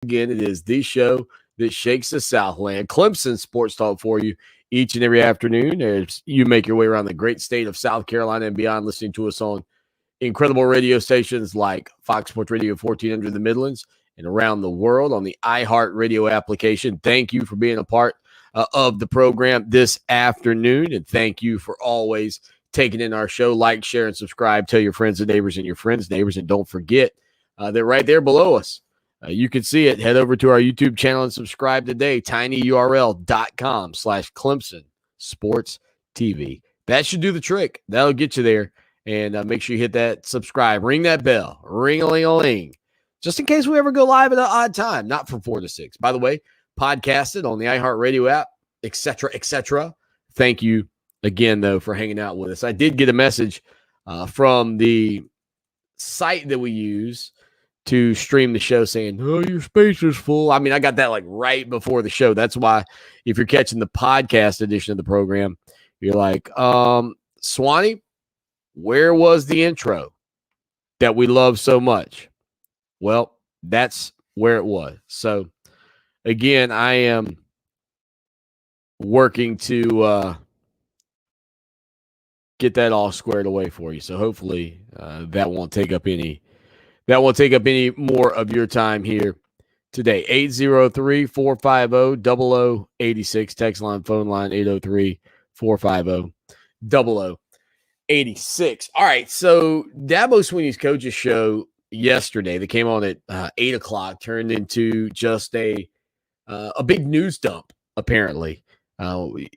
again, it is the show that shakes the Southland. Clemson Sports Talk for you each and every afternoon as you make your way around the great state of South Carolina and beyond, listening to us on incredible radio stations like Fox Sports Radio 1400 in the Midlands and around the world on the iHeartRadio application. Thank you for being a part of the program this afternoon, and thank you for always taking in our show. Like, share, and subscribe. Tell your friends and neighbors and your friends' neighbors, and don't forget that right there below us, you can see it. Head over to our YouTube channel and subscribe today, tinyurl.com/Clemson Sports TV. That should do the trick. That'll get you there. And make sure you hit that subscribe. Ring that bell. Ring-a-ling-a-ling. Just in case we ever go live at an odd time. Not from 4 to 6. By the way, podcasted on the iHeartRadio app, etc., etc. Thank you again, though, for hanging out with us. I did get a message from the site that we use to stream the show saying, oh, your space is full. I mean, I got that like right before the show. That's why if you're catching the podcast edition of the program, you're like, Swanee, where was the intro that we love so much? Well, that's where it was. So, again, I am working to get that all squared away for you. So, hopefully, that won't take up any more of your time here today. 803-450-0086. Text line, phone line, 803-450-0086. All right, so Dabo Swinney's coaches show yesterday that came on at 8 o'clock turned into just a big news dump, apparently. We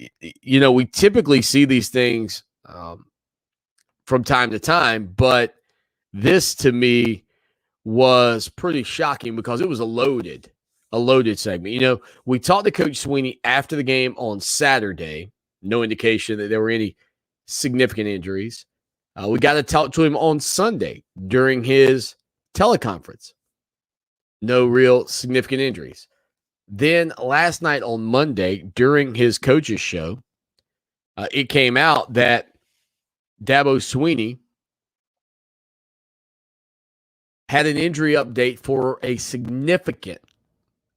typically see these things from time to time, but this to me was pretty shocking because it was a loaded segment. We talked to Coach Swinney after the game on Saturday. No indication that there were any significant injuries. We got to talk to him on Sunday during his teleconference. No real significant injuries. Then last night on Monday during his coach's show, it came out that Dabo Swinney had an injury update for a significant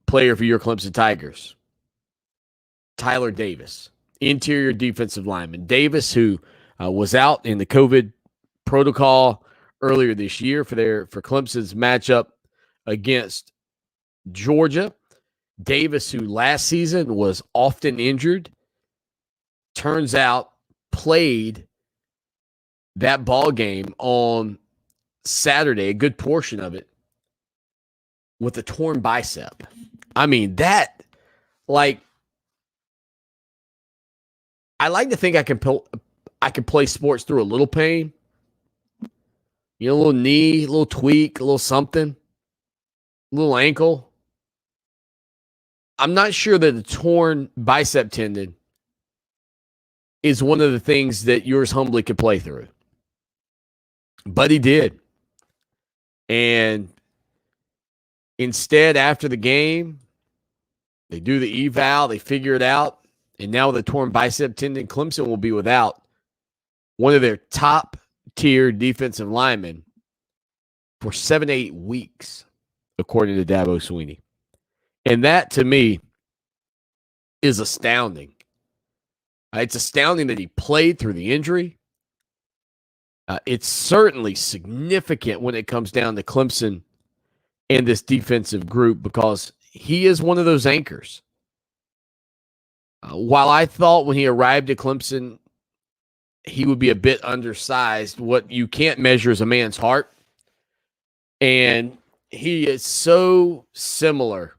player for your Clemson Tigers, Tyler Davis, interior defensive lineman. Davis, who was out in the COVID protocol earlier this year for Clemson's matchup against Georgia. Davis, who last season was often injured, turns out played that ball game on Saturday, a good portion of it, with a torn bicep. I mean, I like to think I can play sports through a little pain. A little knee, a little tweak, a little something, a little ankle. I'm not sure that the torn bicep tendon is one of the things that yours humbly could play through. But he did. And instead, after the game, they do the eval, they figure it out, and now with a torn bicep tendon, Clemson will be without one of their top-tier defensive linemen for 7 to 8 weeks, according to Dabo Swinney. And that, to me, is astounding. It's astounding that he played through the injury. It's certainly significant when it comes down to Clemson and this defensive group because he is one of those anchors. While I thought when he arrived at Clemson he would be a bit undersized, what you can't measure is a man's heart. And he is so similar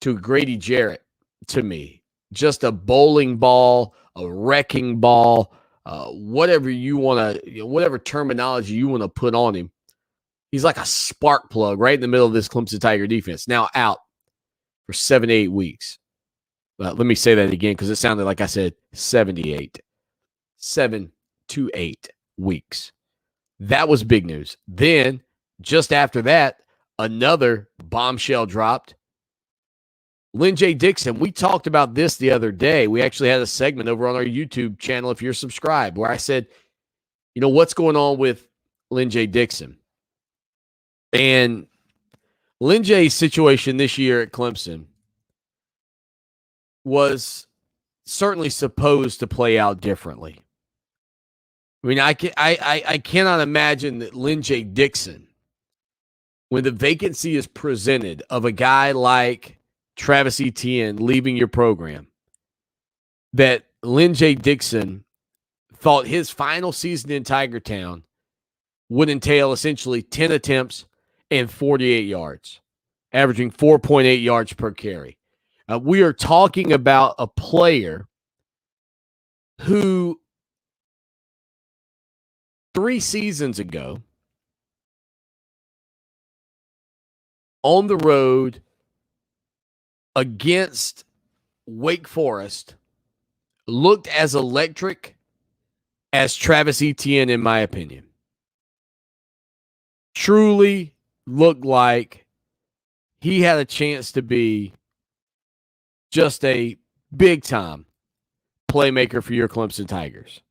to Grady Jarrett to me. Just a bowling ball, a wrecking ball, whatever you want to, whatever terminology you want to put on him. He's like a spark plug right in the middle of this Clemson Tiger defense. Now out for 7 to 8 weeks. Let me say that again because it sounded like I said 78. 7 to 8 weeks. That was big news. Then, just after that, another bombshell dropped. Lynn J. Dixon, we talked about this the other day. We actually had a segment over on our YouTube channel, if you're subscribed, where I said, what's going on with Lynn J. Dixon? And Lin Jay's situation this year at Clemson was certainly supposed to play out differently. I mean, I cannot imagine that Lin J. Dixon, when the vacancy is presented of a guy like Travis Etienne leaving your program, that Lin J. Dixon thought his final season in Tigertown would entail essentially 10 attempts and 48 yards, averaging 4.8 yards per carry. We are talking about a player who 3 seasons ago on the road against Wake Forest looked as electric as Travis Etienne, in my opinion. Truly looked like he had a chance to be just a big-time playmaker for your Clemson Tigers.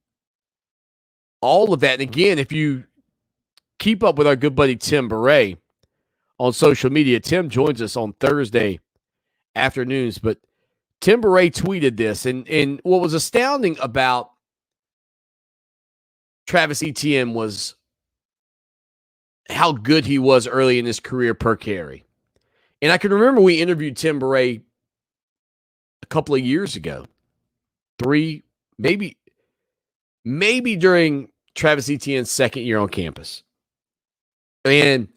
All of that, and again, if you keep up with our good buddy Tim Beret on social media, Tim joins us on Thursday afternoons, but Tim Beret tweeted this, and what was astounding about Travis Etienne was how good he was early in his career per carry. And I can remember we interviewed Tim Beret a couple of years ago, 3, maybe during Travis Etienne's second year on campus. And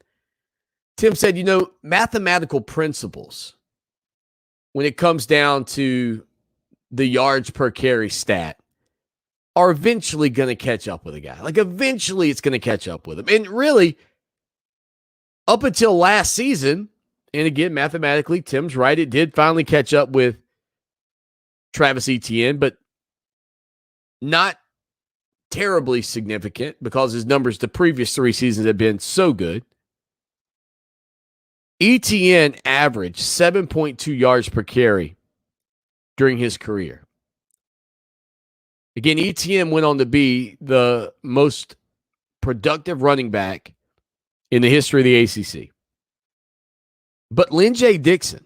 Tim said, mathematical principles, when it comes down to the yards per carry stat, are eventually going to catch up with a guy. Like, eventually it's going to catch up with him. And really, up until last season, and again, mathematically, Tim's right, it did finally catch up with Travis Etienne, but not terribly significant because his numbers the previous 3 seasons have been so good. Etienne averaged 7.2 yards per carry during his career. Again, Etienne went on to be the most productive running back in the history of the ACC. But Lin J. Dixon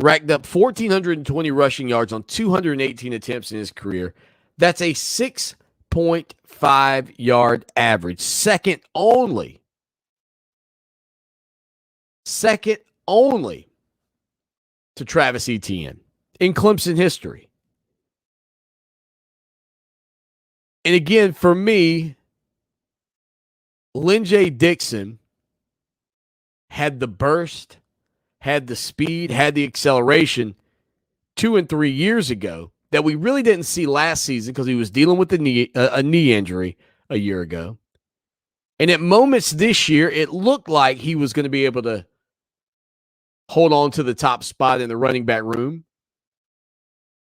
racked up 1,420 rushing yards on 218 attempts in his career. That's a 6.5 yard average, second only to Travis Etienne in Clemson history. And again, for me, Lin J. Dixon had the burst, had the speed, had the acceleration 2 and 3 years ago that we really didn't see last season because he was dealing with a knee injury a year ago. And at moments this year, it looked like he was going to be able to hold on to the top spot in the running back room.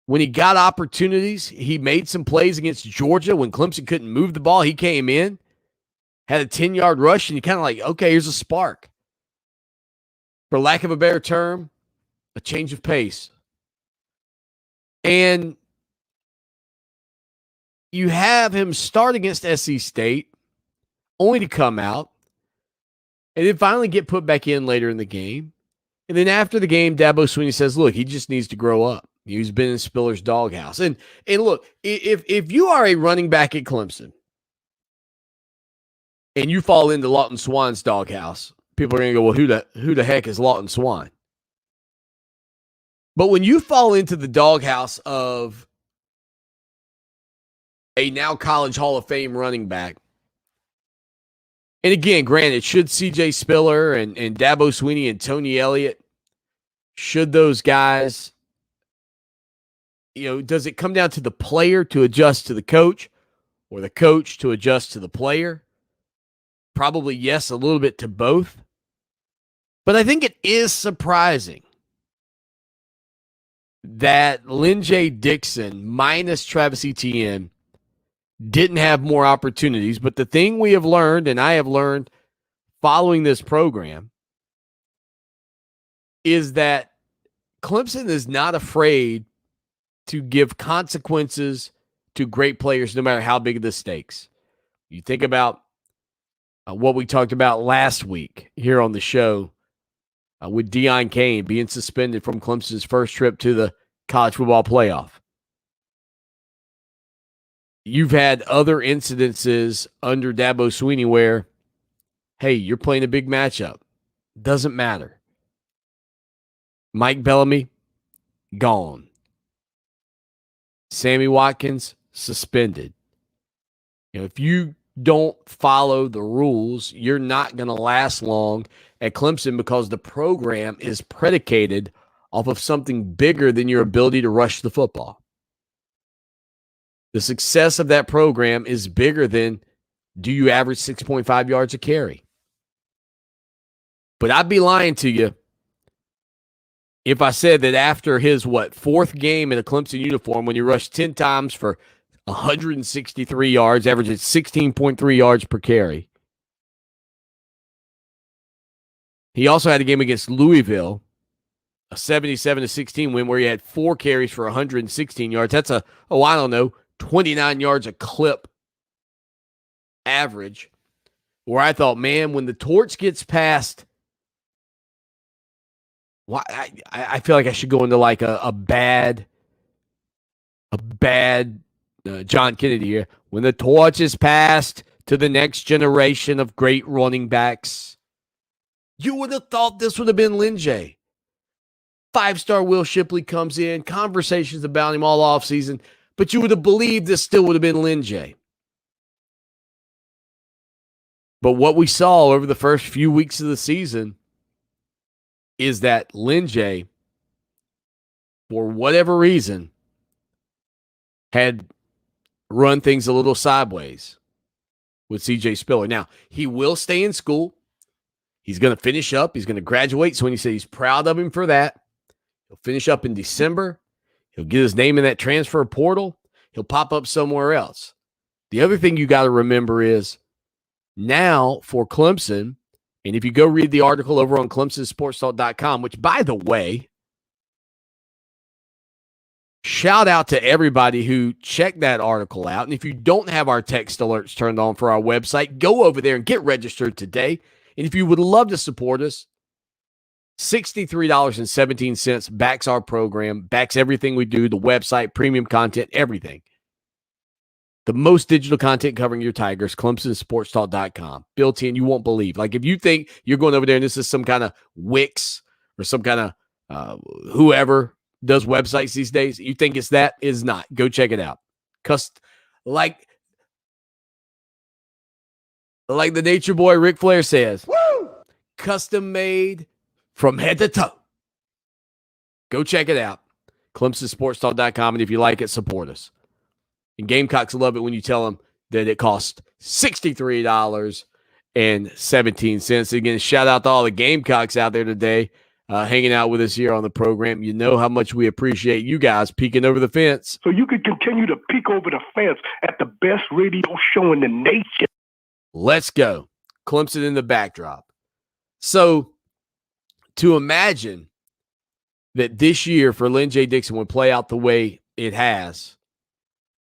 When he got opportunities, he made some plays against Georgia when Clemson couldn't move the ball. He came in, had a 10-yard rush, and you kind of like, okay, here's a spark. For lack of a better term, a change of pace. And you have him start against SC State, only to come out, and then finally get put back in later in the game. And then after the game, Dabo Swinney says, look, he just needs to grow up. He's been in Spiller's doghouse. And look, if you are a running back at Clemson and you fall into Lawton Swan's doghouse, people are going to go, well, who the heck is Lawton Swan? But when you fall into the doghouse of a now college Hall of Fame running back, and again, granted, should C.J. Spiller and Dabo Swinney and Tony Elliott, should those guys, does it come down to the player to adjust to the coach or the coach to adjust to the player? Probably yes, a little bit to both. But I think it is surprising that Lin J. Dixon minus Travis Etienne didn't have more opportunities. But the thing we have learned, and I have learned following this program, is that Clemson is not afraid to give consequences to great players no matter how big the stakes. You think about what we talked about last week here on the show with Deion Kane being suspended from Clemson's first trip to the college football playoff. You've had other incidences under Dabo Swinney where, hey, you're playing a big matchup. Doesn't matter. Mike Bellamy, gone. Sammy Watkins, suspended. If you don't follow the rules, you're not going to last long at Clemson because the program is predicated off of something bigger than your ability to rush the football. The success of that program is bigger than, do you average 6.5 yards a carry? But I'd be lying to you if I said that after his, fourth game in a Clemson uniform, when he rushed 10 times for 163 yards, averaging 16.3 yards per carry. He also had a game against Louisville, a 77-16 win where he had 4 carries for 116 yards. That's 29 yards a clip average, where I thought, man, when the torch gets passed, I feel like I should go into like a bad John Kennedy here. When the torch is passed to the next generation of great running backs, you would have thought this would have been Lin J. 5-star Will Shipley comes in, conversations about him all offseason, but you would have believed this still would have been Lin J. But what we saw over the first few weeks of the season is that Lin J, for whatever reason, had run things a little sideways with CJ Spiller. Now, he will stay in school. He's going to finish up. He's going to graduate. So when he said he's proud of him for that, he'll finish up in December. He'll get his name in that transfer portal. He'll pop up somewhere else. The other thing you got to remember is now for Clemson, and if you go read the article over on ClemsonSportsTalk.com, which, by the way, shout out to everybody who checked that article out. And if you don't have our text alerts turned on for our website, go over there and get registered today. And if you would love to support us, $63.17 backs our program, backs everything we do, the website, premium content, everything. The most digital content covering your Tigers, ClemsonSportsTalk.com. Built in, you won't believe. Like if you think you're going over there and this is some kind of Wix or some kind of whoever does websites these days, you think it's that, is not. Go check it out. Like the Nature Boy Ric Flair says, woo! Custom made from head to toe. Go check it out. ClemsonSportsTalk.com. And if you like it, support us. And Gamecocks love it when you tell them that it costs $63.17. Again, shout out to all the Gamecocks out there today hanging out with us here on the program. You know how much we appreciate you guys peeking over the fence. So you can continue to peek over the fence at the best radio show in the nation. Let's go. Clemson in the backdrop. So to imagine that this year for Lin J. Dixon would play out the way it has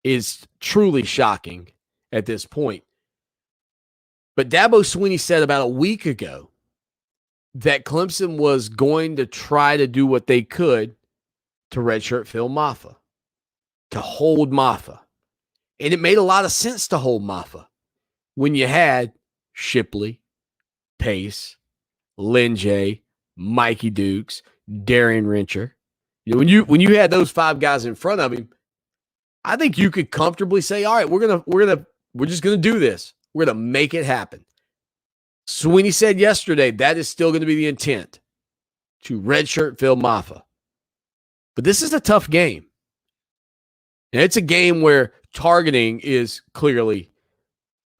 is truly shocking at this point. But Dabo Swinney said about a week ago that Clemson was going to try to do what they could to redshirt Phil Maffa, to hold Maffa. And it made a lot of sense to hold Maffa when you had Shipley, Pace, Lin J, Mikey Dukes, Darian Rencher. When you had those 5 guys in front of him, I think you could comfortably say, all right, we're just gonna do this. We're gonna make it happen. Swinney said yesterday that is still going to be the intent, to redshirt Phil Maffa. But this is a tough game. And it's a game where targeting is clearly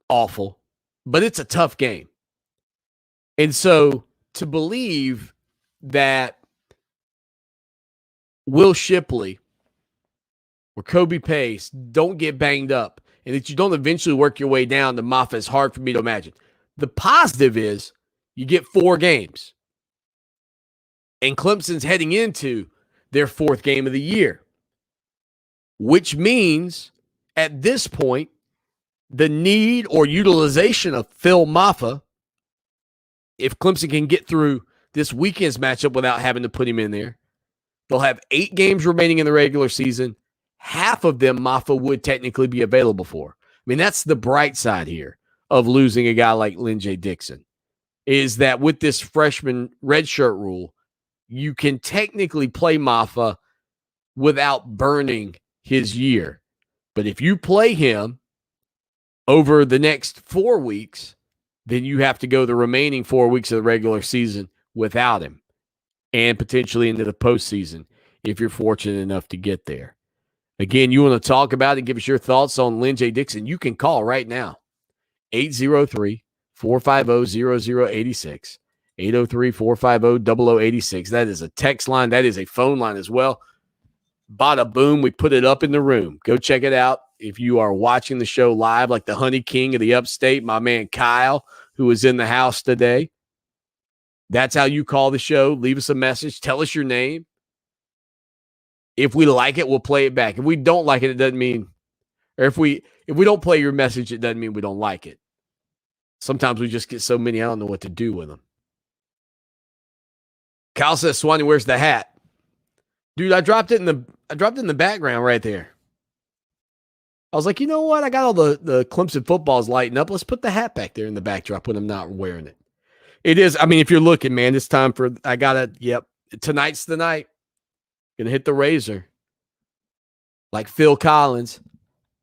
awful, but it's a tough game. And so to believe that Will Shipley or Kobe Pace don't get banged up and that you don't eventually work your way down to Maffa is hard for me to imagine. The positive is you get 4 games. And Clemson's heading into their 4th game of the year, which means at this point, the need or utilization of Phil Maffa, if Clemson can get through this weekend's matchup without having to put him in there, they'll have 8 games remaining in the regular season. Half of them Maffa would technically be available for. I mean, that's the bright side here of losing a guy like Lynn J. Dixon, is that with this freshman redshirt rule, you can technically play Maffa without burning his year. But if you play him over the next 4 weeks, then you have to go the remaining 4 weeks of the regular season without him and potentially into the postseason if you're fortunate enough to get there. Again, you want to talk about it, give us your thoughts on Lynn J. Dixon, you can call right now, 803-450-0086, 803-450-0086. That is a text line. That is a phone line as well. Bada boom, we put it up in the room. Go check it out. If you are watching the show live, like the Honey King of the Upstate, my man Kyle, who is in the house today, that's how you call the show. Leave us a message. Tell us your name. If we like it, we'll play it back. If we don't like it, it doesn't mean, or if we don't play your message, it doesn't mean we don't like it. Sometimes we just get so many, I don't know what to do with them. Kyle says, Swanee, where's the hat? Dude, I dropped it in the background right there. I was like, you know what? I got all the Clemson footballs lighting up. Let's put the hat back there in the backdrop when I'm not wearing it. It is, I mean, if you're looking, man, it's time for, tonight's the night. Gonna hit the razor. Like Phil Collins.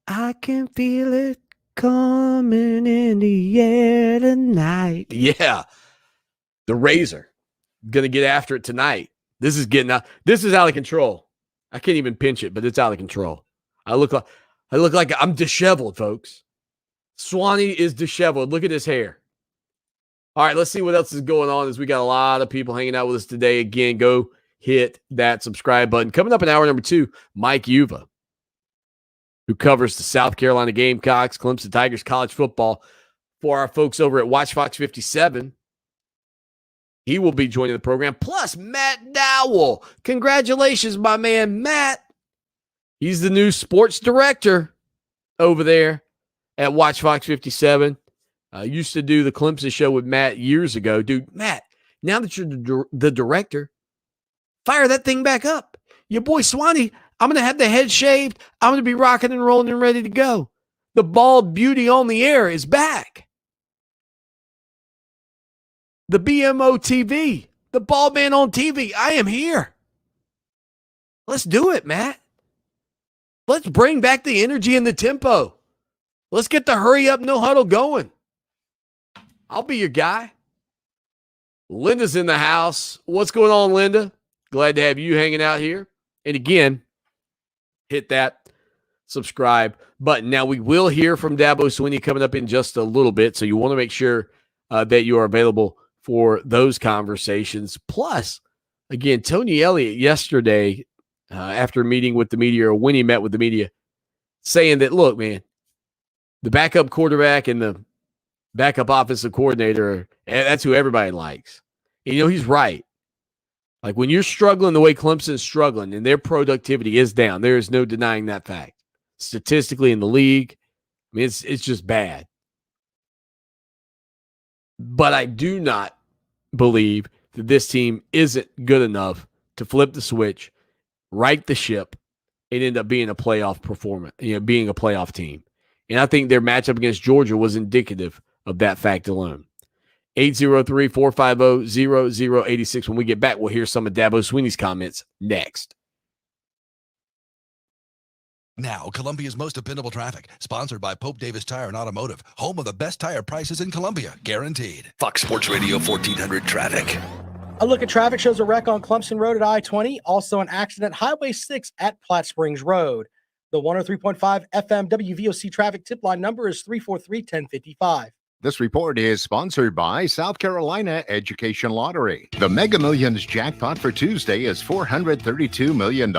I can feel it coming in the air tonight. Yeah. The razor. Gonna get after it tonight. This is out of control. I can't even pinch it, but it's out of control. I look like I'm disheveled, folks. Swanee is disheveled. Look at his hair. All right, let's see what else is going on as we got a lot of people hanging out with us today. Again, go hit that subscribe button. Coming up in hour number 2, Mike Uva, who covers the South Carolina Gamecocks, Clemson Tigers college football for our folks over at Watch Fox 57. He will be joining the program. Plus, Matt Dowell. Congratulations, my man, Matt. He's the new sports director over there at Watch Fox 57. Used to do the Clemson show with Matt years ago. Dude, Matt, now that you're the director, fire that thing back up. Your boy Swanee, I'm going to have the head shaved. I'm going to be rocking and rolling and ready to go. The bald beauty on the air is back. The BMO TV, the bald man on TV, I am here. Let's do it, Matt. Let's bring back the energy and the tempo. Let's get the hurry up, no huddle going. I'll be your guy. Linda's in the house. What's going on, Linda? Glad to have you hanging out here. And again, hit that subscribe button. Now, we will hear from Dabo Swinney coming up in just a little bit, so you want to make sure that you are available for those conversations. Plus, again, Tony Elliott yesterday, after meeting with the media, or when he met with the media, saying that, look, man, the backup quarterback and the backup offensive coordinator, that's who everybody likes. And, he's right. Like, when you're struggling the way Clemson's struggling and their productivity is down, there is no denying that fact. Statistically in the league, I mean, it's just bad. But I do not believe that this team isn't good enough to flip the switch, right the ship, and end up being a playoff performance, being a playoff team. And I think their matchup against Georgia was indicative of that fact alone. 803-450-0086. When we get back, we'll hear some of Dabo Swinney's comments next. Now, Columbia's most dependable traffic, sponsored by Pope Davis Tire and Automotive, home of the best tire prices in Columbia, guaranteed. Fox Sports Radio 1400 traffic. A look at traffic shows a wreck on Clemson Road at I-20, also an accident Highway 6 at Platte Springs Road. The 103.5 FM WVOC traffic tip line number is 343-1055. This report is sponsored by South Carolina Education Lottery. The Mega Millions jackpot for Tuesday is $432 million.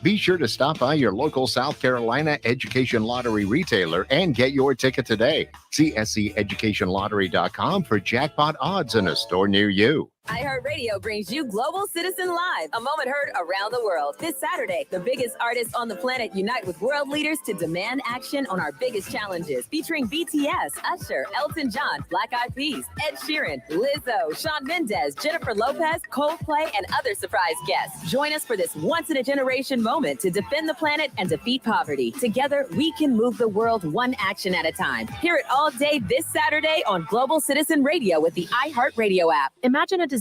Be sure to stop by your local South Carolina Education Lottery retailer and get your ticket today. See SCEducationLottery.com for jackpot odds in a store near you. iHeartRadio brings you Global Citizen Live, a moment heard around the world. This Saturday, the biggest artists on the planet unite with world leaders to demand action on our biggest challenges, featuring BTS, Usher, Elton John, Black Eyed Peas, Ed Sheeran, Lizzo, Shawn Mendes, Jennifer Lopez, Coldplay, and other surprise guests. Join us for this once-in-a-generation moment to defend the planet and defeat poverty. Together, we can move the world one action at a time. Hear it all day this Saturday on Global Citizen Radio with the iHeartRadio app. Imagine a disease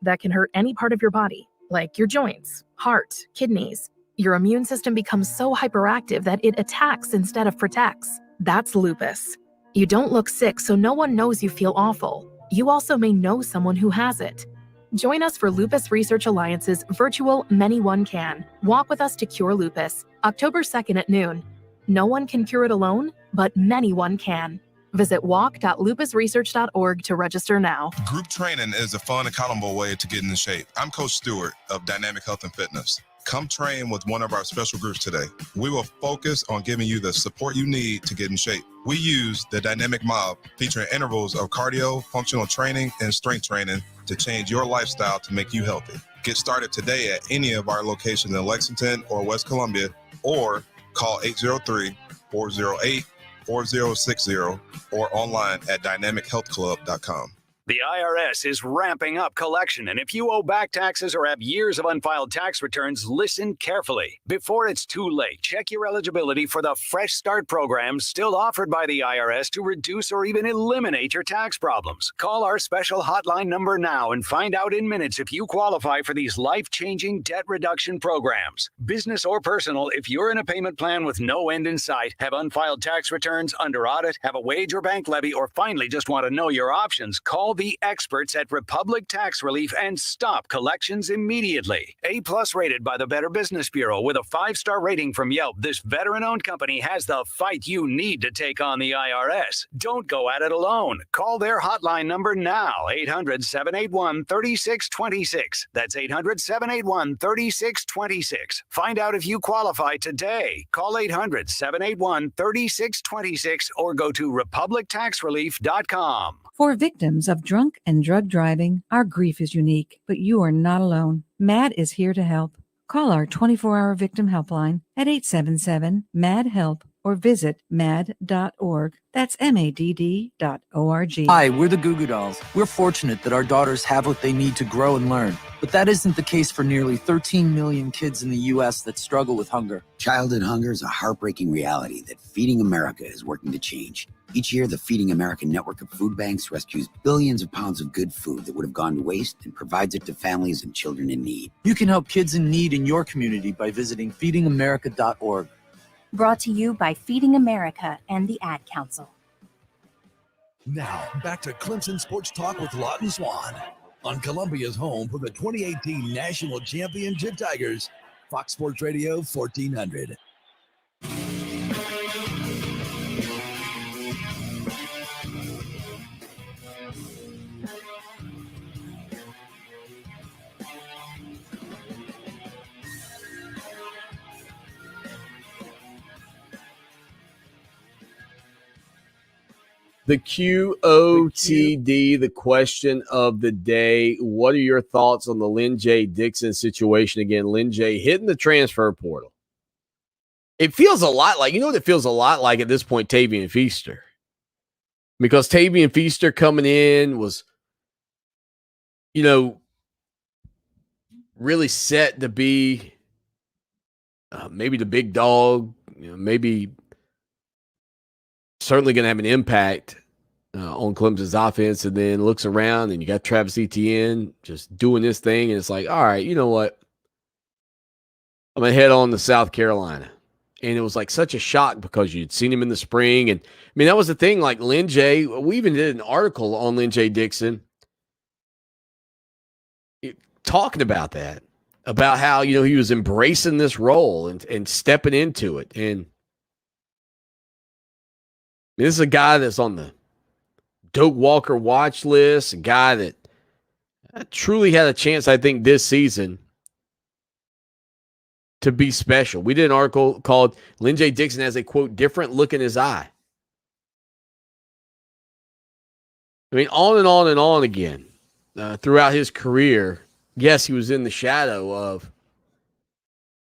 that can hurt any part of your body, like your joints, heart, kidneys. Your immune system becomes so hyperactive that it attacks instead of protects. That's lupus. You don't look sick, so no one knows you feel awful. You also may know someone who has it. Join us for Lupus Research Alliance's virtual Many One Can. Walk with us to cure lupus, October 2nd at noon. No one can cure it alone, but many one can. Visit walk.lupusresearch.org to register now. Group training is a fun, accountable way to get in shape. I'm Coach Stewart of Dynamic Health and Fitness. Come train with one of our special groups today. We will focus on giving you the support you need to get in shape. We use the Dynamic Mob, featuring intervals of cardio, functional training, and strength training to change your lifestyle to make you healthy. Get started today at any of our locations in Lexington or West Columbia, or call 803-408-4060 or online at dynamichealthclub.com. The IRS is ramping up collection, and if you owe back taxes or have years of unfiled tax returns, listen carefully. Before it's too late, check your eligibility for the Fresh Start program still offered by the IRS to reduce or even eliminate your tax problems. Call our special hotline number now and find out in minutes if you qualify for these life-changing debt reduction programs. Business or personal, if you're in a payment plan with no end in sight, have unfiled tax returns, under audit, have a wage or bank levy, or finally just want to know your options, call the experts at Republic Tax Relief and stop collections immediately. A+ rated by the Better Business Bureau with a 5-star rating from Yelp, this veteran-owned company has the fight you need to take on the IRS. Don't go at it alone. Call their hotline number now, 800-781-3626. That's 800-781-3626. Find out if you qualify today. Call 800-781-3626 or go to republictaxrelief.com. For victims of drunk and drug driving, our grief is unique, but you are not alone. MAD is here to help. Call our 24-hour victim helpline at 877-MAD-HELP or visit mad.org. That's MADD.org. Hi, we're the Goo Goo Dolls. We're fortunate that our daughters have what they need to grow and learn. But that isn't the case for nearly 13 million kids in the U.S. that struggle with hunger. Childhood hunger is a heartbreaking reality that Feeding America is working to change. Each year, the Feeding America network of food banks rescues billions of pounds of good food that would have gone to waste and provides it to families and children in need. You can help kids in need in your community by visiting feedingamerica.org. Brought to you by Feeding America and the Ad Council. Now, back to Clemson Sports Talk with Lawton Swan on Columbia's home for the 2018 National Championship Tigers, Fox Sports Radio 1400. The QOTD, the question of the day. What are your thoughts on the Lynn J. Dixon situation? Again, Lynn J. hitting the transfer portal. It feels a lot like, you know what it feels a lot like at this point, Tavian Feaster. Because Tavian Feaster coming in was, you know, really set to be maybe the big dog, you know, maybe certainly going to have an impact on Clemson's offense, and then looks around and you got Travis Etienne just doing this thing, and it's like, all right, you know what? I'm going to head on to South Carolina. And it was like such a shock because you'd seen him in the spring. And I mean, that was the thing, like Lynn J. We even did an article on Lynn J. Dixon talking about that, about how, you know, he was embracing this role and stepping into it. And this is a guy that's on the Doak Walker watch list, a guy that truly had a chance, I think, this season to be special. We did an article called Lynn J. Dixon has a, quote, different look in his eye. I mean, on and on and on again. throughout his career, yes, he was in the shadow of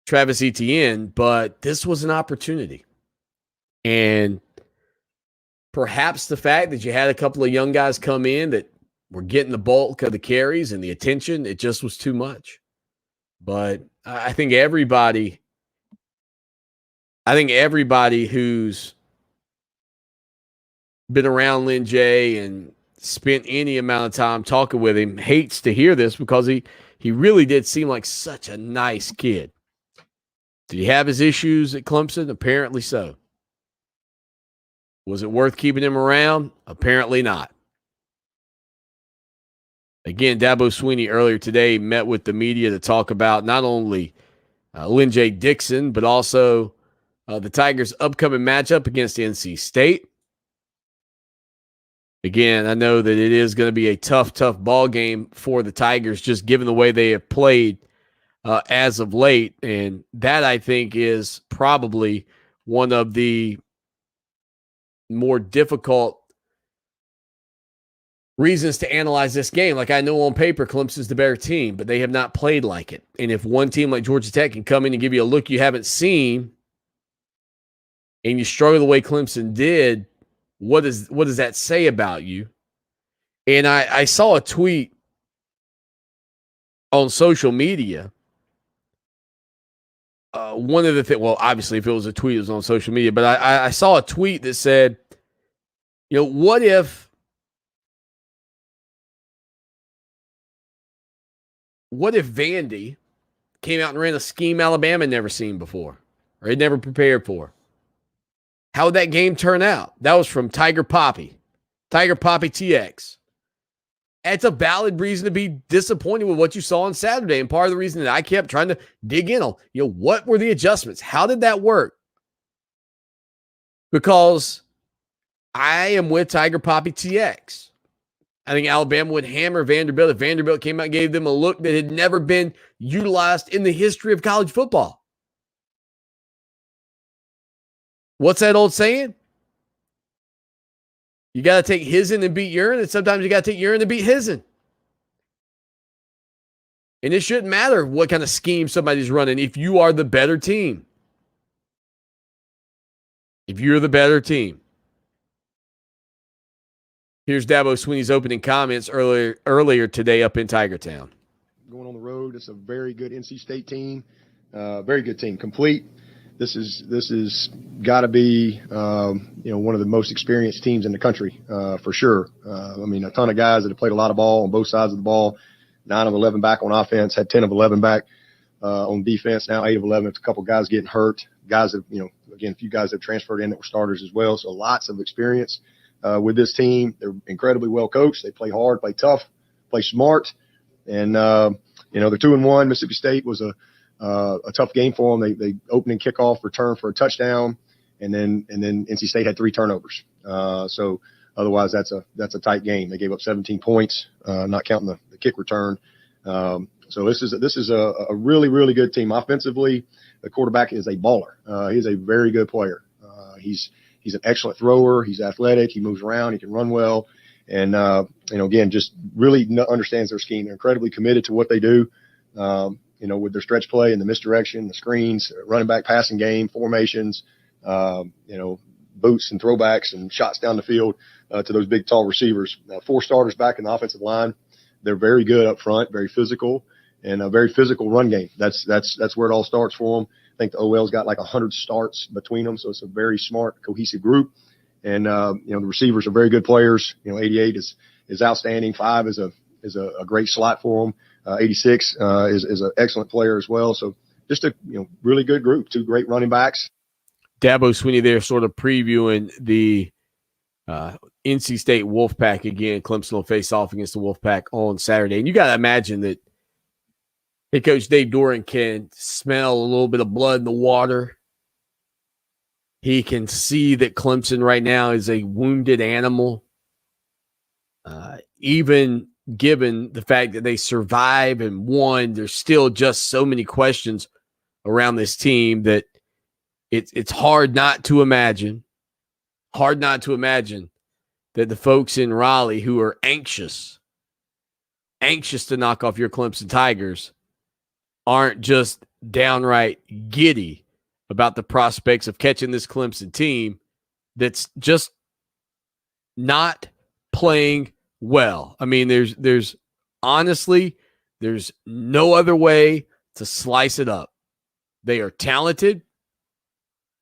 Travis Etienne, but this was an opportunity. And perhaps the fact that you had a couple of young guys come in that were getting the bulk of the carries and the attention, it just was too much. But I think everybody who's been around Lynn J and spent any amount of time talking with him hates to hear this because he really did seem like such a nice kid. Did he have his issues at Clemson? Apparently so. Was it worth keeping him around? Apparently not. Again, Dabo Swinney earlier today met with the media to talk about not only Lynn J. Dixon, but also the Tigers' upcoming matchup against NC State. Again, I know that it is going to be a tough ball game for the Tigers, just given the way they have played as of late. And that, I think, is probably one of the more difficult reasons to analyze this game. Like, I know on paper Clemson's the better team, but they have not played like it. And if one team like Georgia Tech can come in and give you a look you haven't seen, and you struggle the way Clemson did, what does that say about you? And I saw a tweet on social media. One of the things, well, obviously, if it was a tweet, it was on social media, but I saw a tweet that said, what if Vandy came out and ran a scheme Alabama had never seen before or had never prepared for? How would that game turn out? That was from Tiger Poppy TX. It's a valid reason to be disappointed with what you saw on Saturday. And part of the reason that I kept trying to dig in on, what were the adjustments? How did that work? Because I am with Tiger Poppy TX. I think Alabama would hammer Vanderbilt if Vanderbilt came out and gave them a look that had never been utilized in the history of college football. What's that old saying? You got to take his'n and beat urine, and sometimes you got to take urine and beat his'n. And it shouldn't matter what kind of scheme somebody's running if you are the better team. If you're the better team. Here's Dabo Swinney's opening comments earlier today up in Tiger Town. Going on the road, it's a very good NC State team, very good team, complete. This is got to be one of the most experienced teams in the country for sure. A ton of guys that have played a lot of ball on both sides of the ball. 9 of 11 back on offense, had 10 of 11 back on defense. Now 8 of 11. It's a couple guys getting hurt. Guys have again, a few guys have transferred in that were starters as well. So lots of experience with this team. They're incredibly well coached. They play hard, play tough, play smart, and they're 2-1. Mississippi State was a tough game for them. They opening kickoff return for a touchdown, and then NC State had 3 turnovers. So otherwise, that's a tight game. They gave up 17 points, not counting the kick return. So this is a really, really good team. Offensively, the quarterback is a baller. He's a very good player. He's an excellent thrower. He's athletic. He moves around. He can run well. And again, just really understands their scheme. They're incredibly committed to what they do. With their stretch play and the misdirection, the screens, running back passing game, formations, boots and throwbacks and shots down the field to those big, tall receivers. 4 starters back in the offensive line. They're very good up front, very physical, and a very physical run game. That's where it all starts for them. I think the OL's got like 100 starts between them, so it's a very smart, cohesive group. And the receivers are very good players. 88 is outstanding. 5 is a great slot for them. 86 is an excellent player as well. So just a really good group. 2 great running backs. Dabo Swinney there sort of previewing the NC State Wolfpack again. Clemson will face off against the Wolfpack on Saturday. And you got to imagine that head coach Dave Doran can smell a little bit of blood in the water. He can see that Clemson right now is a wounded animal. Even given the fact that they survive and won, there's still just so many questions around this team that it's hard not to imagine that the folks in Raleigh who are anxious anxious to knock off your Clemson Tigers aren't just downright giddy about the prospects of catching this Clemson team that's just not playing well. I mean, there's honestly, there's no other way to slice it up. They are talented,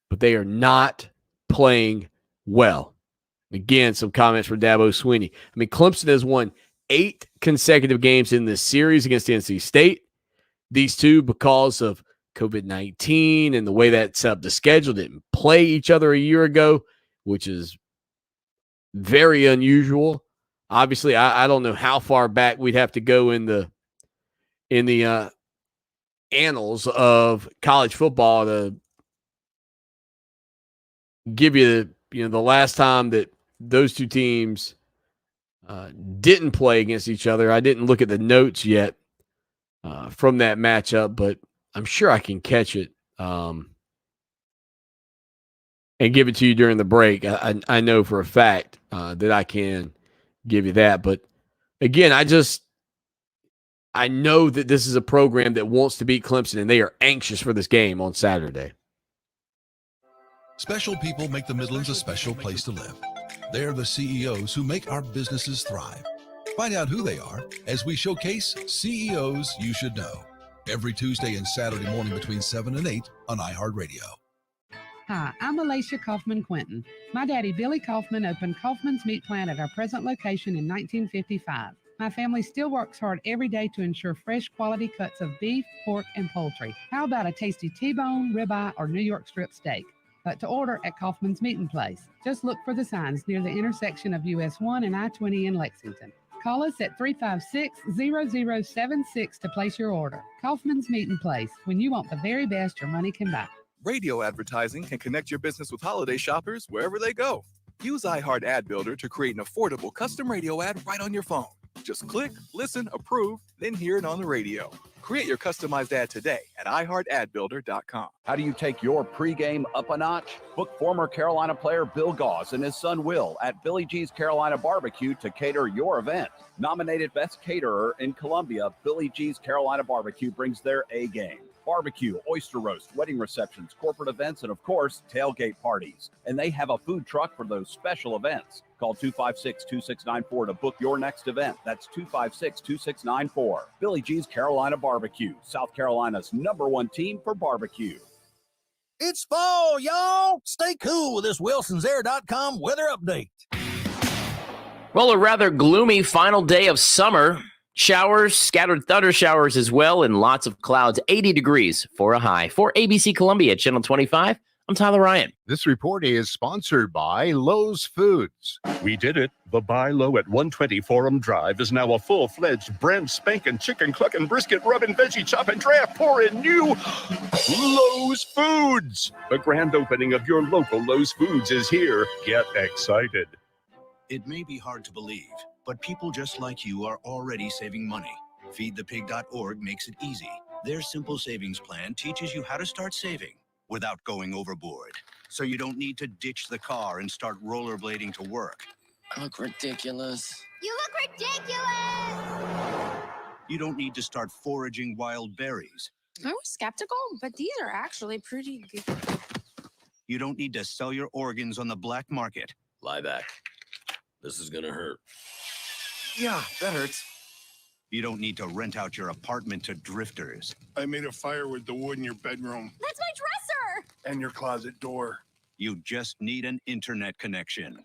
but they are not playing well. Again, some comments from Dabo Swinney. I mean, Clemson has won 8 consecutive games in this series against NC State. These two, because of COVID-19 and the way that set up the schedule, didn't play each other a year ago, which is very unusual. Obviously, I don't know how far back we'd have to go in the annals of college football to give you the last time that those two teams didn't play against each other. I didn't look at the notes yet from that matchup, but I'm sure I can catch it and give it to you during the break. I know for a fact that I can give you that. But again, I know that this is a program that wants to beat Clemson, and they are anxious for this game on Saturday. Special people make the Midlands a special place to live. They're the CEOs who make our businesses thrive. Find out who they are as we showcase CEOs you should know. Every Tuesday and Saturday morning between 7 and 8 on iHeartRadio. Hi, I'm Alicia Kaufman-Quinton. My daddy, Billy Kaufman, opened Kaufman's Meat Plant at our present location in 1955. My family still works hard every day to ensure fresh quality cuts of beef, pork, and poultry. How about a tasty T-bone, ribeye, or New York strip steak? But to order at Kaufman's Meat and Place, just look for the signs near the intersection of US 1 and I-20 in Lexington. Call us at 356-0076 to place your order. Kaufman's Meat and Place, when you want the very best your money can buy. Radio advertising can connect your business with holiday shoppers wherever they go. Use iHeart Ad Builder to create an affordable custom radio ad right on your phone. Just click, listen, approve, then hear it on the radio. Create your customized ad today at iHeartAdBuilder.com. How do you take your pregame up a notch? Book former Carolina player Bill Goss and his son Will at Billy G's Carolina Barbecue to cater your event. Nominated Best Caterer in Columbia, Billy G's Carolina Barbecue brings their A game. Barbecue, oyster roast, wedding receptions, corporate events, and of course, tailgate parties. And they have a food truck for those special events. Call 256-2694 to book your next event. That's 256-2694. Billy G's Carolina Barbecue, South Carolina's #1 team for barbecue. It's fall, y'all. Stay cool with this Wilson'sAir.com weather update. Well, a rather gloomy final day of summer. Showers, scattered thunder showers as well, and lots of clouds. 80 degrees for a high. For ABC Columbia, Channel 25, I'm Tyler Ryan. This report is sponsored by Lowe's Foods. We did it. The Buy Low at 120 Forum Drive is now a full-fledged brand spanking chicken clucking brisket rubbing veggie chopping draft pouring new Lowe's Foods. The grand opening of your local Lowe's Foods is here. Get excited. It may be hard to believe, but people just like you are already saving money. FeedThePig.org makes it easy. Their simple savings plan teaches you how to start saving without going overboard. So you don't need to ditch the car and start rollerblading to work. I look ridiculous. You look ridiculous! You don't need to start foraging wild berries. I was skeptical, but these are actually pretty good. You don't need to sell your organs on the black market. Lie back. This is gonna hurt. Yeah, that hurts. You don't need to rent out your apartment to drifters. I made a fire with the wood in your bedroom. That's my dresser! And your closet door. You just need an internet connection.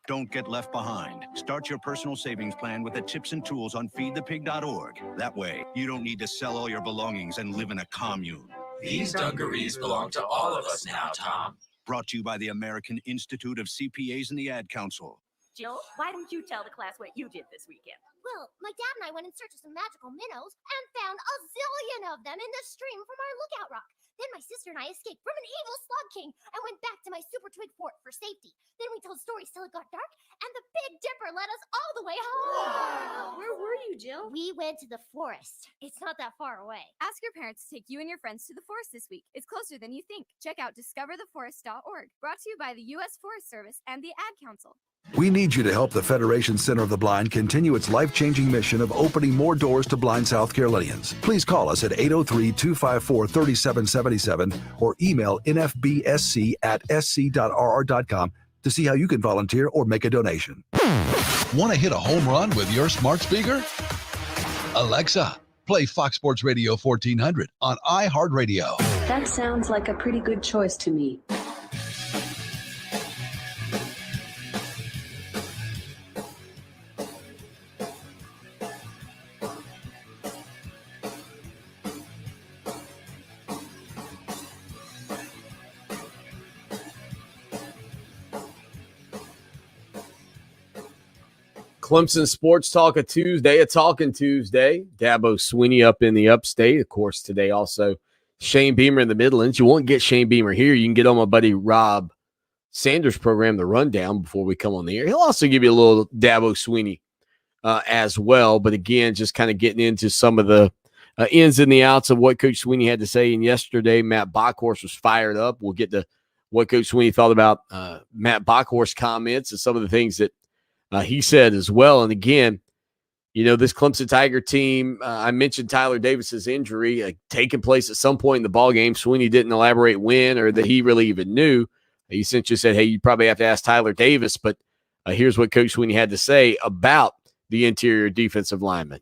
Don't get left behind. Start your personal savings plan with the tips and tools on feedthepig.org. That way, you don't need to sell all your belongings and live in a commune. These dungarees belong to all of us now, Tom. Brought to you by the American Institute of CPAs and the Ad Council. Jill, why don't you tell the class what you did this weekend? Well, my dad and I went in search of some magical minnows and found a zillion of them in the stream from our lookout rock. Then my sister and I escaped from an evil slug king and went back to my super twig fort for safety. Then we told stories till it got dark, and the Big Dipper led us all the way home. Wow. Where were you, Jill? We went to the forest. It's not that far away. Ask your parents to take you and your friends to the forest this week. It's closer than you think. Check out discovertheforest.org. Brought to you by the U.S. Forest Service and the Ad Council. We need you to help the Federation Center of the Blind continue its life-changing mission of opening more doors to blind South Carolinians. Please call us at 803-254-3777 or email nfbsc@sc.rr.com to see how you can volunteer or make a donation. Want to hit a home run with your smart speaker? Alexa, play Fox Sports Radio 1400 on iHeartRadio. That sounds like a pretty good choice to me. Clemson Sports Talk, a Talking Tuesday. Dabo Swinney up in the upstate. Of course, today also Shane Beamer in the Midlands. You won't get Shane Beamer here. You can get on my buddy Rob Sanders' program, The Rundown, before we come on the air. He'll also give you a little Dabo Swinney as well. But again, just kind of getting into some of the ins and the outs of what Coach Swinney had to say. And yesterday, Matt Bockhorst was fired up. We'll get to what Coach Swinney thought about Matt Bockhorst's comments and some of the things that he said as well. And again, you know, this Clemson Tiger team, I mentioned Tyler Davis's injury taking place at some point in the ballgame. Swinney didn't elaborate when or that he really even knew. He essentially said, hey, you probably have to ask Tyler Davis. But here's what Coach Swinney had to say about the interior defensive lineman.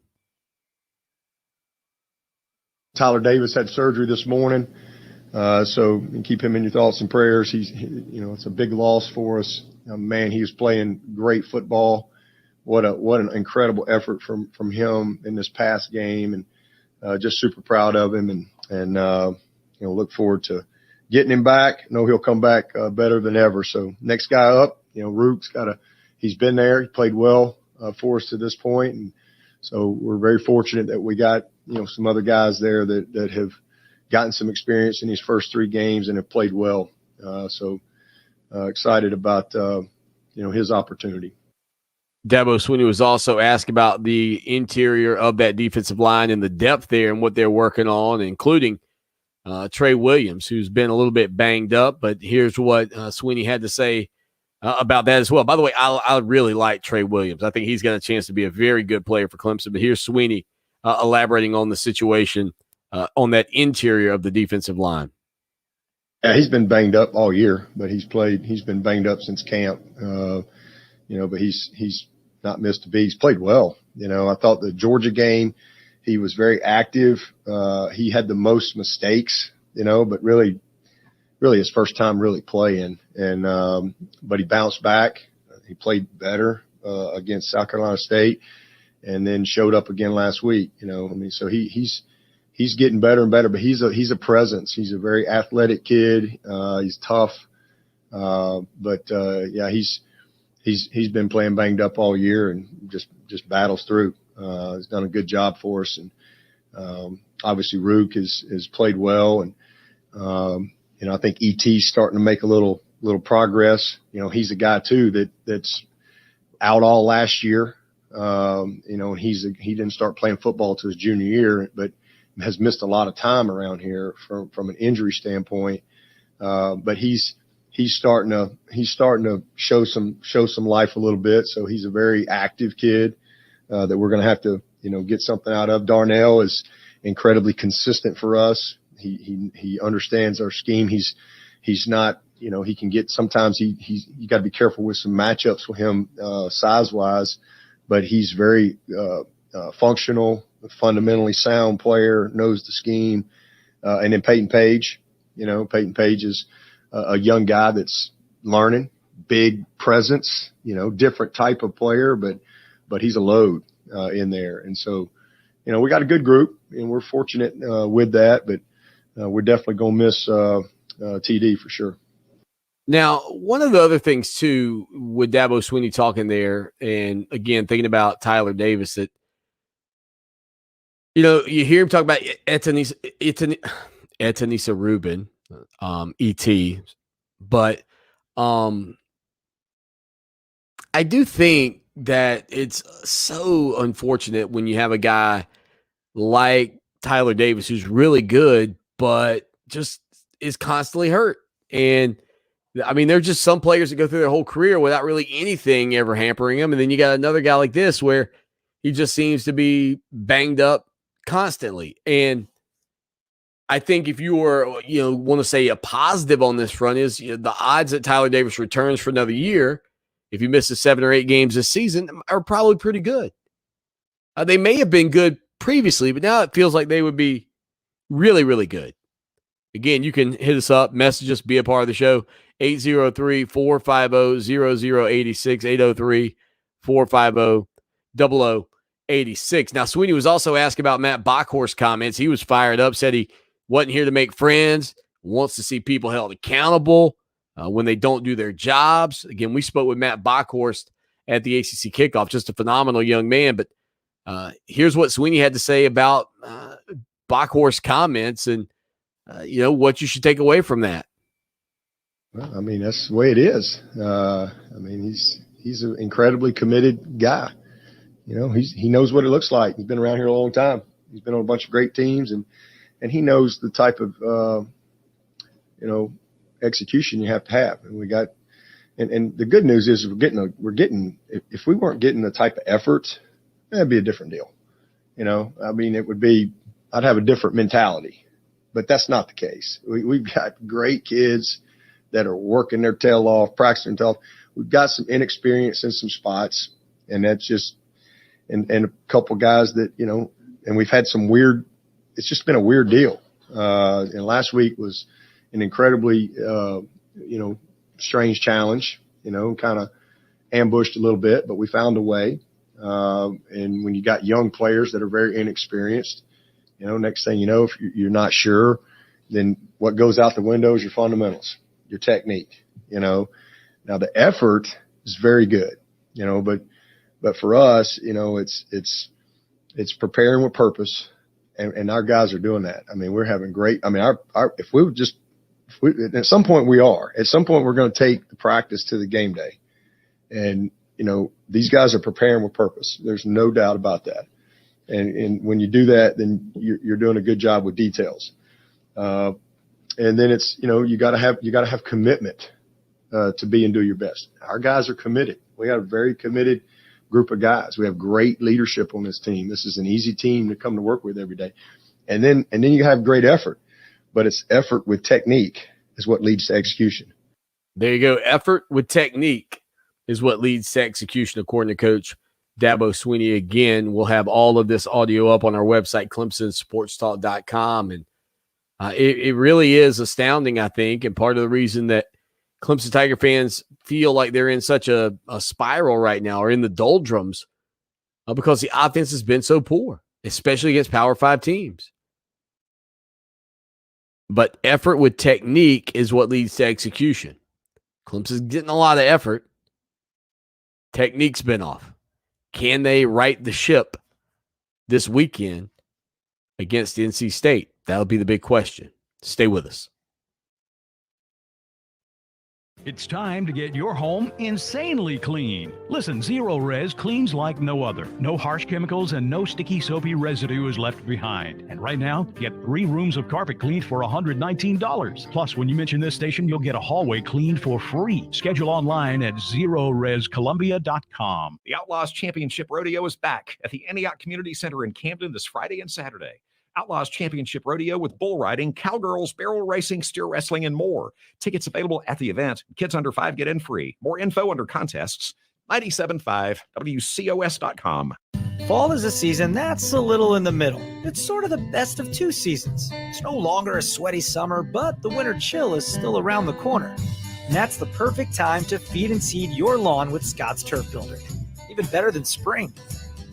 Tyler Davis had surgery this morning. So keep him in your thoughts and prayers. It's a big loss for us. Man, he was playing great football. What an incredible effort from him in this past game, and just super proud of him. And look forward to getting him back. Know he'll come back better than ever. So next guy up, Rook's he's been there. He played well for us to this point, and so we're very fortunate that we got some other guys there that have gotten some experience in these first 3 games and have played well. Excited about his opportunity. Dabo Swinney was also asked about the interior of that defensive line and the depth there and what they're working on, including Trey Williams, who's been a little bit banged up. But here's what Swinney had to say about that as well. By the way, I really like Trey Williams. I think he's got a chance to be a very good player for Clemson. But here's Swinney elaborating on the situation on that interior of the defensive line. Yeah, he's been banged up all year, but he's been banged up since camp. But he's not missed a beat. He's played well. I thought the Georgia game, he was very active. He had the most mistakes, but really his first time really playing. And but he bounced back. He played better against South Carolina State, and then showed up again last week. So he's getting better and better. But he's a presence. He's a very athletic kid. He's tough. He's been playing banged up all year and just battles through. He's done a good job for us, and obviously Rook has played well, and I think ET's starting to make a little progress. He's a guy too that's out all last year. He didn't start playing football till his junior year, but has missed a lot of time around here from an injury standpoint. But he's starting to show some life a little bit. So he's a very active kid that we're going to have to get something out of. Darnell is incredibly consistent for us. He understands our scheme. He's not he can get sometimes you got to be careful with some matchups with him size wise, but he's very functional, fundamentally sound player, knows the scheme. And then Peyton Page, Peyton Page is a young guy that's learning, big presence, different type of player, but he's a load in there. And so, we got a good group, and we're fortunate with that, but we're definitely going to miss TD for sure. Now, one of the other things, too, with Dabo Swinney talking there, and again, thinking about Tyler Davis, that, you hear him talk about Etanisa Rubin, ET, but I do think that it's so unfortunate when you have a guy like Tyler Davis who's really good, but just is constantly hurt. And I mean, there's just some players that go through their whole career without really anything ever hampering them. And then you got another guy like this where he just seems to be banged up constantly. And I think if you were, want to say a positive on this front is the odds that Tyler Davis returns for another year, if he misses 7 or 8 games this season, are probably pretty good. They may have been good previously, but now it feels like they would be really, really good. Again, you can hit us up, message us, be a part of the show. 803-450-0086, 803-450-0086. Now, Swinney was also asked about Matt Bockhorst's comments. He was fired up, said he wasn't here to make friends, wants to see people held accountable when they don't do their jobs. Again, we spoke with Matt Bockhorst at the ACC kickoff, just a phenomenal young man. But here's what Swinney had to say about Bockhorst's comments and, what you should take away from that. Well, I mean, that's the way it is. I mean, he's an incredibly committed guy. He knows what it looks like. He's been around here a long time. He's been on a bunch of great teams, and he knows the type of, execution you have to have. And we got, and the good news is we're getting, if we weren't getting the type of effort, that'd be a different deal. I mean, I'd have a different mentality, but that's not the case. We've got great kids that are working their tail off, practicing their tail off. We've got some inexperience in some spots, and that's just, and a couple guys that, and we've had some it's just been a weird deal. And last week was an incredibly, strange challenge, kind of ambushed a little bit, but we found a way. And when you got young players that are very inexperienced, next thing you know, if you're not sure, then what goes out the window is your fundamentals, your technique, Now the effort is very good, but for us, it's preparing with purpose, and our guys are doing that. I mean, we're having great. I mean, at some point we're going to take the practice to the game day, and these guys are preparing with purpose. There's no doubt about that. And when you do that, then you're doing a good job with details. And then it's, you got to have commitment to be and do your best. Our guys are committed. We got a very committed group of guys. We have great leadership on this team. This is an easy team to come to work with every day. And then you have great effort, but it's effort with technique is what leads to execution. There you go. Effort with technique is what leads to execution, according to Coach Dabo Swinney. Again, we'll have all of this audio up on our website, ClemsonSportsTalk.com. And it really is astounding, I think, and part of the reason that Clemson Tiger fans feel like they're in such a spiral right now, or in the doldrums, because the offense has been so poor, especially against Power 5 teams. But effort with technique is what leads to execution. Clemson's getting a lot of effort. Technique's been off. Can they right the ship this weekend against NC State? That'll be the big question. Stay with us. It's time to get your home insanely clean. Listen, Zero Res cleans like no other. No harsh chemicals and no sticky, soapy residue is left behind. And right now, get 3 rooms of carpet cleaned for $119. Plus, when you mention this station, you'll get a hallway cleaned for free. Schedule online at ZeroResColumbia.com. The Outlaws Championship Rodeo is back at the Antioch Community Center in Camden this Friday and Saturday. Outlaws Championship Rodeo with bull riding, cowgirls, barrel racing, steer wrestling, and more. Tickets available at the event. Kids under 5 get in free. More info under contests. 97.5 WCOS.com. Fall is a season that's a little in the middle. It's sort of the best of 2 seasons. It's no longer a sweaty summer, but the winter chill is still around the corner. And that's the perfect time to feed and seed your lawn with Scott's Turf Builder. Even better than spring,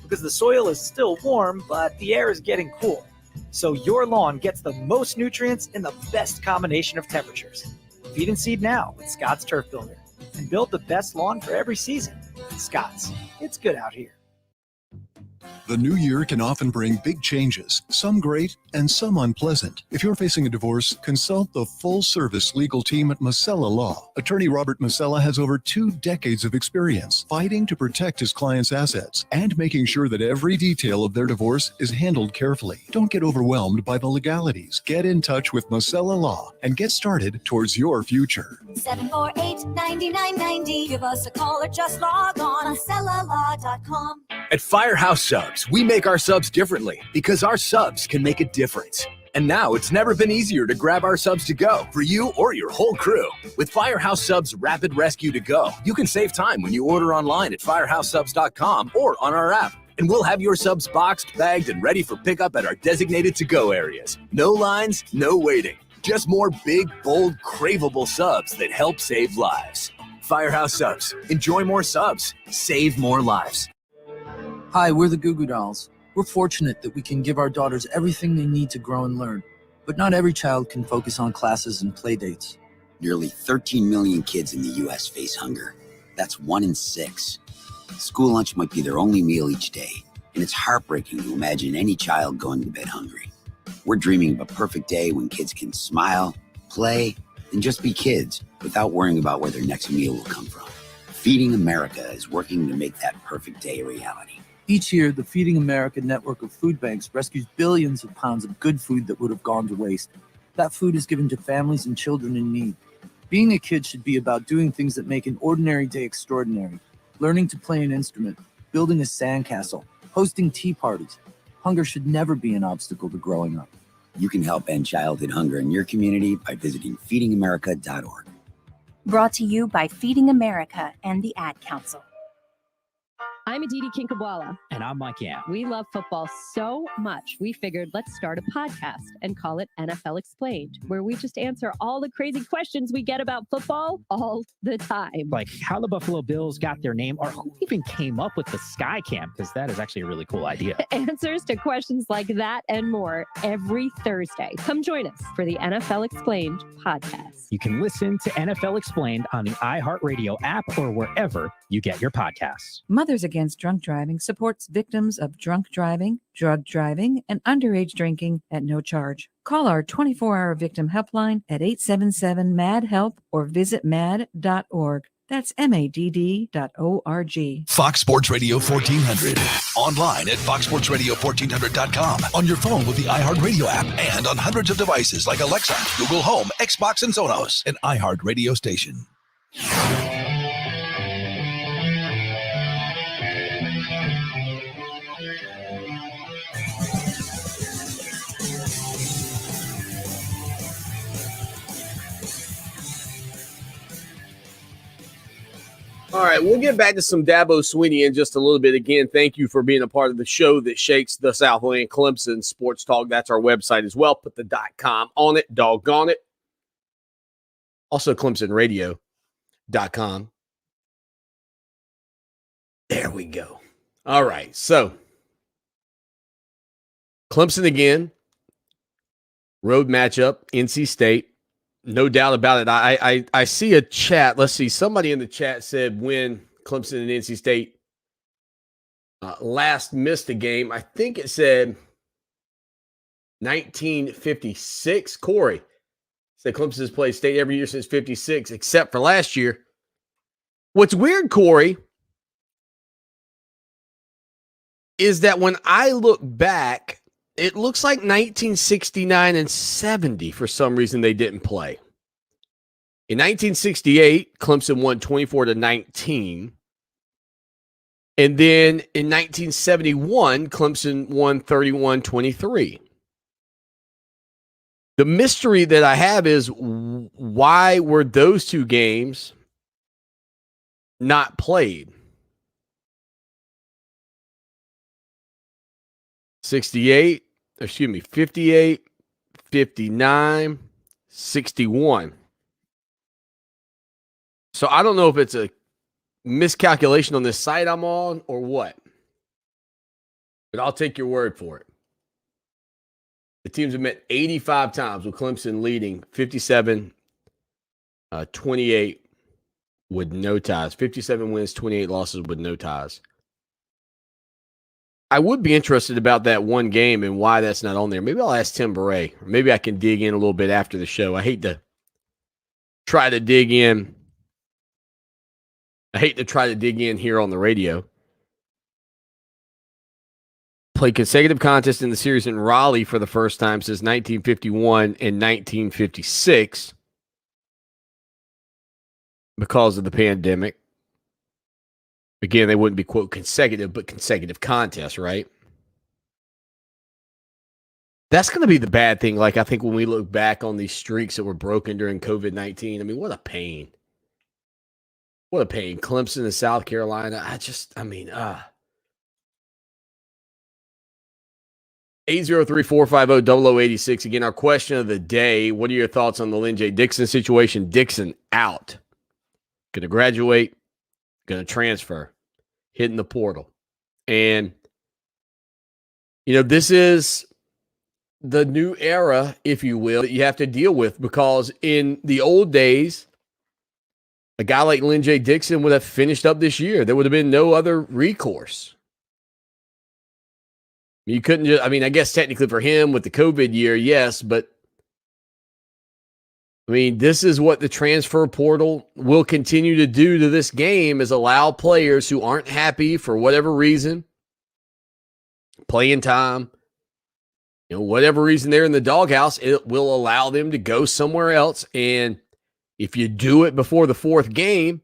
because the soil is still warm, but the air is getting cool. So your lawn gets the most nutrients in the best combination of temperatures. Feed and seed now with Scott's Turf Builder and build the best lawn for every season. Scott's, it's good out here. The new year can often bring big changes, some great and some unpleasant. If you're facing a divorce, consult the full-service legal team at Masella Law. Attorney Robert Masella has over 2 decades of experience fighting to protect his clients' assets and making sure that every detail of their divorce is handled carefully. Don't get overwhelmed by the legalities. Get in touch with Masella Law and get started towards your future. 748-9990. Give us a call or just log on MasellaLaw.com. At Firehouse Subs, we make our subs differently because our subs can make a difference. And now it's never been easier to grab our subs to go for you or your whole crew. With Firehouse Subs Rapid Rescue to Go, you can save time when you order online at firehousesubs.com or on our app. And we'll have your subs boxed, bagged, and ready for pickup at our designated to-go areas. No lines, no waiting. Just more big, bold, craveable subs that help save lives. Firehouse Subs. Enjoy more subs. Save more lives. Hi, we're the Goo Goo Dolls. We're fortunate that we can give our daughters everything they need to grow and learn. But not every child can focus on classes and play dates. Nearly 13 million kids in the U.S. face hunger. That's 1 in 6. School lunch might be their only meal each day, and it's heartbreaking to imagine any child going to bed hungry. We're dreaming of a perfect day when kids can smile, play, and just be kids without worrying about where their next meal will come from. Feeding America is working to make that perfect day a reality. Each year, the Feeding America network of food banks rescues billions of pounds of good food that would have gone to waste. That food is given to families and children in need. Being a kid should be about doing things that make an ordinary day extraordinary. Learning to play an instrument, building a sandcastle, hosting tea parties. Hunger should never be an obstacle to growing up. You can help end childhood hunger in your community by visiting feedingamerica.org. Brought to you by Feeding America and the Ad Council. I'm Aditi Kinkabwala. And I'm Mike Yam. We love football so much, we figured let's start a podcast and call it NFL Explained, where we just answer all the crazy questions we get about football all the time. Like how the Buffalo Bills got their name, or who even came up with the Sky Camp, because that is actually a really cool idea. Answers to questions like that and more every Thursday. Come join us for the NFL Explained podcast. You can listen to NFL Explained on the iHeartRadio app or wherever you get your podcasts. Mothers Against Drunk Driving supports victims of drunk driving, drug driving, and underage drinking at no charge. Call our 24-hour victim helpline at 877-MAD-HELP or visit mad.org. That's MADD.org. Fox Sports Radio 1400. Online at foxsportsradio1400.com. On your phone with the iHeartRadio app and on hundreds of devices like Alexa, Google Home, Xbox, and Sonos. An iHeartRadio station. All right, we'll get back to some Dabo Swinney in just a little bit. Again, thank you for being a part of the show that shakes the Southland. Clemson Sports Talk. That's our website as well. Put the .com on it. Doggone it. Also, ClemsonRadio.com. There we go. All right, so Clemson again. Road matchup, NC State. No doubt about it. I see a chat. Let's see. Somebody in the chat said when Clemson and NC State last missed a game. I think it said 1956. Corey said Clemson has played State every year since 56, except for last year. What's weird, Corey, is that when I look back, it looks like 1969 and 70, for some reason, they didn't play. In 1968, Clemson won 24-19. And then in 1971, Clemson won 31-23. The mystery that I have is why were those two games not played? 58, 58, 59, 61. So I don't know if it's a miscalculation on this site I'm on or what. But I'll take your word for it. The teams have met 85 times with Clemson leading 57-28 with no ties. 57 wins, 28 losses with no ties. I would be interested about that one game and why that's not on there. Maybe I'll ask Tim Beret, or maybe I can dig in a little bit after the show. I hate to try to dig in here on the radio. Played consecutive contests in the series in Raleigh for the first time since 1951 and 1956 because of the pandemic. Again, they wouldn't be, quote, consecutive, but consecutive contests, right? That's going to be the bad thing. Like, I think when we look back on these streaks that were broken during COVID-19, I mean, what a pain. What a pain. Clemson and South Carolina. 803-450-0086. Again, our question of the day. What are your thoughts on the Lynn J. Dixon situation? Dixon out. Going to graduate. Going to transfer. Hitting the portal. And, this is the new era, if you will, that you have to deal with, because in the old days, a guy like Lynn J. Dixon would have finished up this year. There would have been no other recourse. You couldn't just, I guess technically for him with the COVID year, yes, but this is what the transfer portal will continue to do to this game, is allow players who aren't happy for whatever reason, playing time, whatever reason they're in the doghouse, it will allow them to go somewhere else. And if you do it before the fourth game,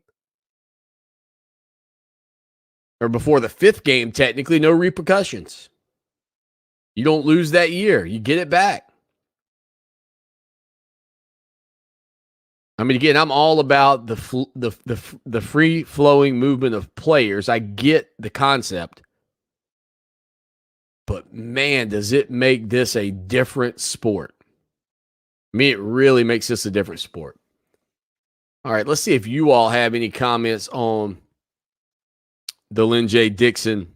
or before the fifth game, technically, no repercussions. You don't lose that year. You get it back. Again, I'm all about the free-flowing movement of players. I get the concept. But, man, does it make this a different sport. It really makes this a different sport. All right, let's see if you all have any comments on the Lynn J. Dixon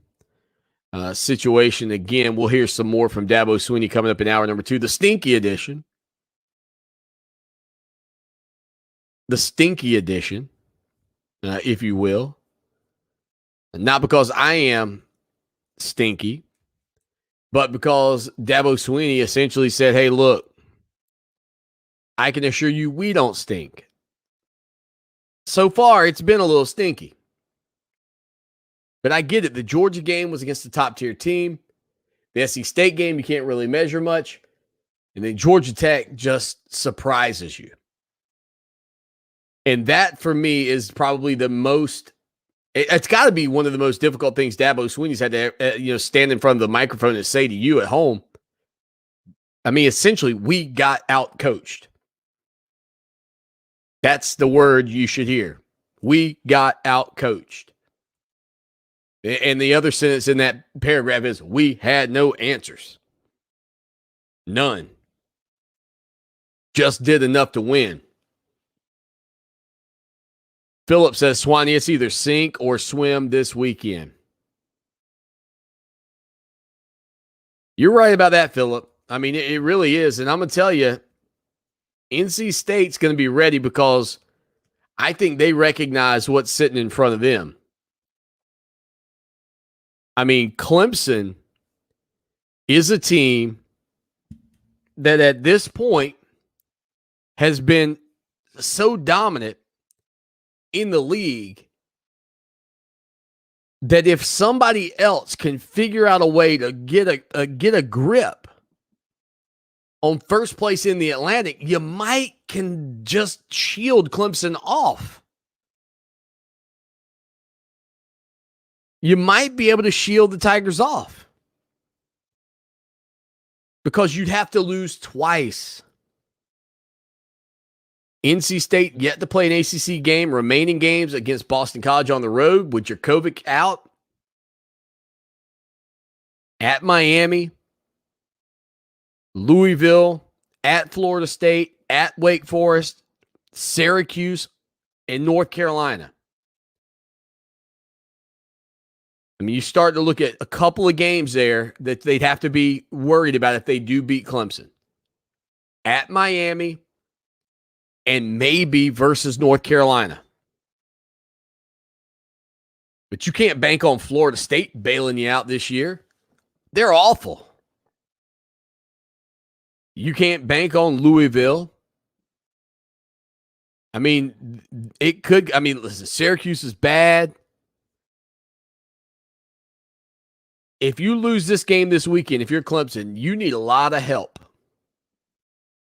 situation. Again, we'll hear some more from Dabo Swinney coming up in hour number 2, the Stinky edition. The Stinky edition, if you will. Not because I am stinky, but because Dabo Swinney essentially said, hey, look, I can assure you we don't stink. So far, it's been a little stinky. But I get it. The Georgia game was against the top-tier team. The SC State game, you can't really measure much. And then Georgia Tech just surprises you. And that, for me, is probably the most – it's got to be one of the most difficult things Dabo Swinney's had to stand in front of the microphone and say to you at home. Essentially, we got out-coached. That's the word you should hear. We got out-coached. And the other sentence in that paragraph is, we had no answers. None. Just did enough to win. Philip says, Swanee, it's either sink or swim this weekend. You're right about that, Philip. It really is. And I'm going to tell you, NC State's going to be ready because I think they recognize what's sitting in front of them. Clemson is a team that at this point has been so dominant in the league that if somebody else can figure out a way to get a grip on first place in the Atlantic, you might can just shield Clemson off. You might be able to shield the Tigers off because you'd have to lose twice. NC State yet to play an ACC game, remaining games against Boston College on the road with Jurkovec out. At Miami, Louisville, at Florida State, at Wake Forest, Syracuse, and North Carolina. You start to look at a couple of games there that they'd have to be worried about if they do beat Clemson. At Miami, and maybe versus North Carolina. But you can't bank on Florida State bailing you out this year. They're awful. You can't bank on Louisville. I mean, listen, Syracuse is bad. If you lose this game this weekend, if you're Clemson, you need a lot of help.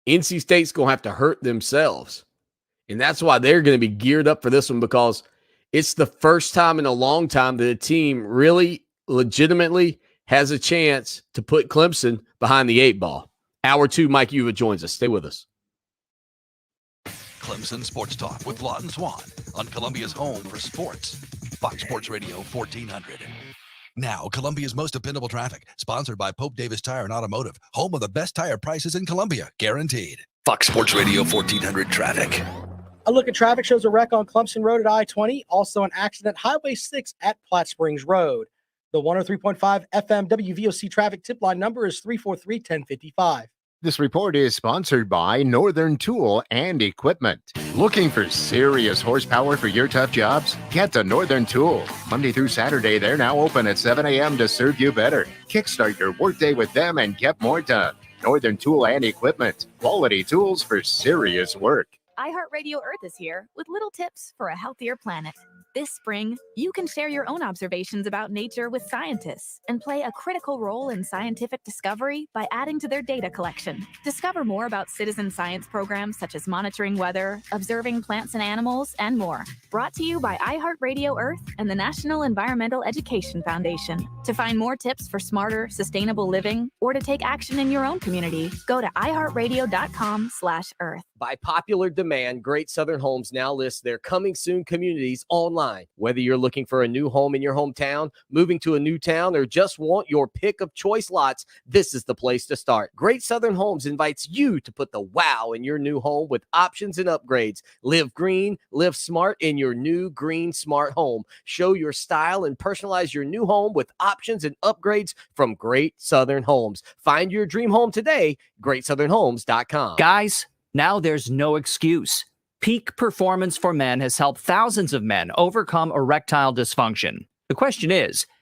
NC State's going to have to hurt themselves. And that's why they're going to be geared up for this one, because it's the first time in a long time that a team really legitimately has a chance to put Clemson behind the 8 ball. Hour 2, Mike Uva joins us. Stay with us. Clemson Sports Talk with Lawton Swan on Columbia's home for sports. Fox Sports Radio 1400. Now, Columbia's most dependable traffic, sponsored by Pope Davis Tire and Automotive, home of the best tire prices in Columbia, guaranteed. Fox Sports Radio 1400 traffic. A look at traffic shows a wreck on Clemson Road at I-20, also an accident Highway 6 at Platte Springs Road. The 103.5 FM WVOC traffic tip line number is 343-1055. This report is sponsored by Northern Tool and Equipment. Looking for serious horsepower for your tough jobs? Get to Northern Tool. Monday through Saturday, they're now open at 7 a.m. to serve you better. Kickstart your workday with them and get more done. Northern Tool and Equipment. Quality tools for serious work. iHeartRadio Earth is here with little tips for a healthier planet. This spring, you can share your own observations about nature with scientists and play a critical role in scientific discovery by adding to their data collection. Discover more about citizen science programs such as monitoring weather, observing plants and animals, and more. Brought to you by iHeartRadio Earth and the National Environmental Education Foundation. To find more tips for smarter, sustainable living, or to take action in your own community, go to iHeartRadio.com/Earth. By popular demand, Great Southern Homes now lists their coming soon communities online. Whether you're looking for a new home in your hometown, moving to a new town, or just want your pick of choice lots, this is the place to start. Great Southern Homes invites you to put the wow in your new home with options and upgrades. Live green, live smart in your new green smart home. Show your style and personalize your new home with options and upgrades from Great Southern Homes. Find your dream home today, GreatSouthernHomes.com. Guys, now there's no excuse. Peak Performance for Men has helped thousands of men overcome erectile dysfunction. The question is,